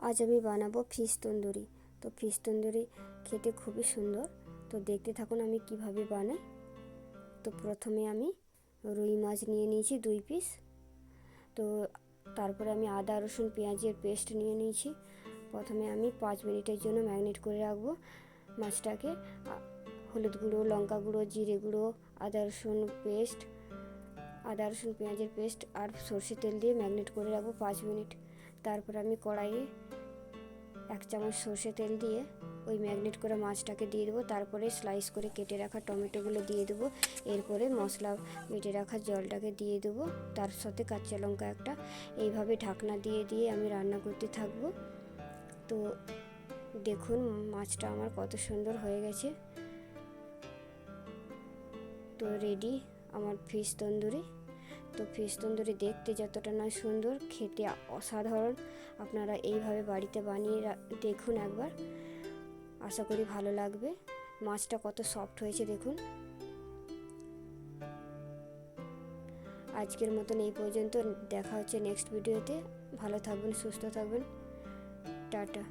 আজ আমি বানাবো ফিশ তন্দুরি। তো ফিশ তন্দুরি খেতে খুবই সুন্দর। তো দেখতে থাকুন আমি কিভাবে বানাই। তো প্রথমে আমি রুই মাছ নিয়ে নিয়েছি 2 পিস। তো তারপরে আমি আদা রসুন পেঁয়াজের পেস্ট নিয়ে নিয়েছি। প্রথমে আমি 5 মিনিটের জন্য ম্যারিনেট করে রাখবো মাছটাকে। হলুদ গুঁড়ো, লঙ্কা গুঁড়ো, জিরে গুঁড়ো, আদা রসুন পেঁয়াজের পেস্ট আর সরষের তেল দিয়ে ম্যারিনেট করে রাখবো 5 মিনিট। তারপর আমি কড়াইয়ে 1 চামচ সরষে তেল দিয়ে ওই ম্যারিনেট করা মাছটাকে দিয়ে দেবো। তারপরে স্লাইস করে কেটে রাখা টমেটোগুলো দিয়ে দেবো। এরপরে মশলা বেটে রাখা জলটাকে দিয়ে দেবো, তার সাথে কাঁচা লঙ্কা একটা। এইভাবে ঢাকনা দিয়ে দিয়ে আমি রান্না করতে থাকবো। তো দেখুন মাছটা আমার কত সুন্দর হয়ে গেছে। তো রেডি আমার ফিশ তন্দুরি। তো ফিশ তন্দুরি দেখতে যতটা না সুন্দর, খেতে অসাধারণ। আপনারা এইভাবে বাড়িতে বানিয়ে দেখুন একবার, আশা করি ভালো লাগবে। মাছটা কত সফট হয়েছে দেখুন। আজকের মতন এই পর্যন্ত, দেখা হচ্ছে নেক্সট ভিডিওতে। ভালো থাকবেন, সুস্থ থাকবেন, টাটা।